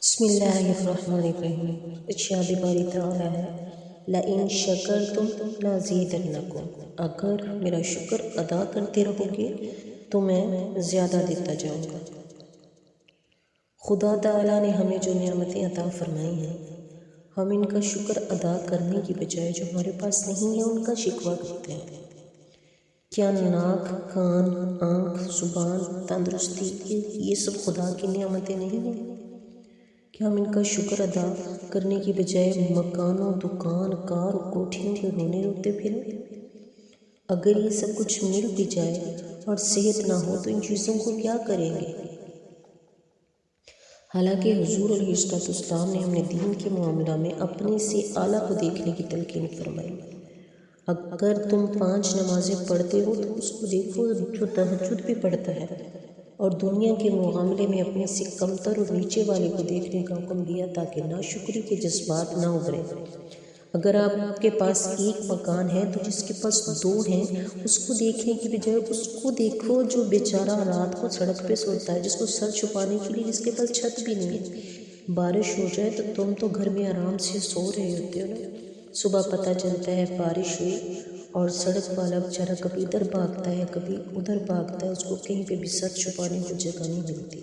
بسم اللہ الرحمن الرحیم۔ ارشاد باری تعالیٰ ہے لَإِن شَكَرْتُمْ لَأَزِيدَنَّكُمْ، اگر میرا شکر ادا کرتے رہو گے تو میں زیادہ دیتا جاؤں گا۔ خدا تعالیٰ نے ہمیں جو نعمتیں عطا فرمائی ہیں، ہم ان کا شکر ادا کرنے کی بجائے جو ہمارے پاس نہیں ہے ان کا شکوہ کرتے ہیں۔ کیا ناک، کان، آنکھ، زبان، تندرستی یہ سب خدا کی نعمتیں نہیں ہیں؟ کیا ہم ان کا شکر ادا کرنے کی بجائے مکانوں، دکان، کار و کوٹھیوں کے رونے روتے پھریں؟ اگر یہ سب کچھ مل بھی جائے اور صحت نہ ہو تو ان چیزوں کو کیا کریں گے؟ حالانکہ حضور علیہ السلام نے ہمیں دین کے معاملہ میں اپنے سے اعلیٰ کو دیکھنے کی تلقین فرمائی۔ اگر تم 5 نمازیں پڑھتے ہو تو اس کو دیکھو جو تہجد بھی پڑھتا ہے، اور دنیا کے معاملے میں اپنے سے کمتر اور نیچے والے کو دیکھنے کا حکم دیا تاکہ ناشکری کے جذبات نہ ابھرے۔ اگر آپ کے پاس ایک مکان ہے تو جس کے پاس 2 ہیں اس کو دیکھنے کی بجائے اس کو دیکھو جو بیچارہ رات کو سڑک پہ سوتا ہے، جس کو سر چھپانے کے لیے جس کے پاس چھت بھی نہیں ہے۔ بارش ہو جائے تو تم تو گھر میں آرام سے سو رہے ہوتے ہو نا، صبح پتہ چلتا ہے بارش ہوئی اور سڑک والا بیچارہ کبھی ادھر بھاگتا ہے کبھی ادھر بھاگتا ہے، اس کو کہیں پہ بھی سر چھپانے کو جگہ نہیں ملتی۔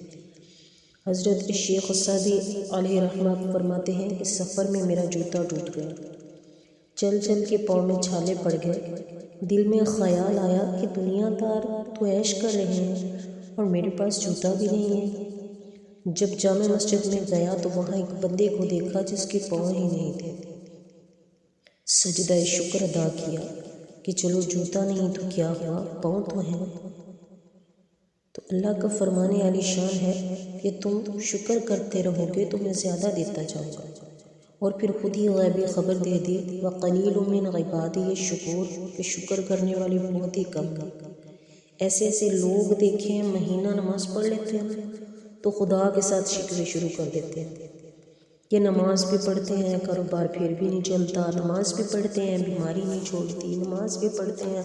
حضرت شیخ سعدی علیہ رحمہ فرماتے ہیں کہ سفر میں میرا جوتا ٹوٹ گیا، چل چل کے پاؤں میں چھالے پڑ گئے، دل میں خیال آیا کہ دنیا دار تو عیش کر رہے ہیں اور میرے پاس جوتا بھی نہیں ہے۔ جب جامع مسجد میں گیا تو وہاں ایک بندے کو دیکھا جس کے پاؤں ہی نہیں تھے۔ سجدہ شکر ادا کیا کہ چلو جوتا نہیں تو کیا ہوا، پاؤں تو ہیں۔ تو اللہ کا فرمان عالی شان ہے کہ تم شکر کرتے رہو گے تو میں زیادہ دیتا جاؤں گا، اور پھر خود ہی غیبی خبر دے دی وَقَلِيلٌ مِّنْ عِبَادِيَ الشُّكُورُ، کہ شکر کرنے والے بہت ہی کم ہیں۔ ایسے ایسے لوگ دیکھیں مہینہ نماز پڑھ لیتے ہیں تو خدا کے ساتھ شکوے شروع کر دیتے ہیں کہ نماز بھی پڑھتے ہیں کاروبار پھر بھی نہیں چلتا، نماز بھی پڑھتے ہیں بیماری نہیں چھوڑتی، نماز بھی پڑھتے ہیں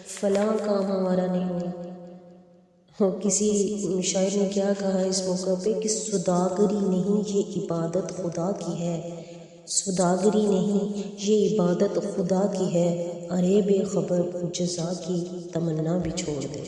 فلاں کام ہمارا نہیں ہوا۔ کسی شاعر نے کیا کہا اس موقع پہ کہ سوداگری نہیں یہ عبادت خدا کی ہے، سوداگری نہیں یہ عبادت خدا کی ہے، ارے بے خبر جزا کی تمنا بھی چھوڑ دے۔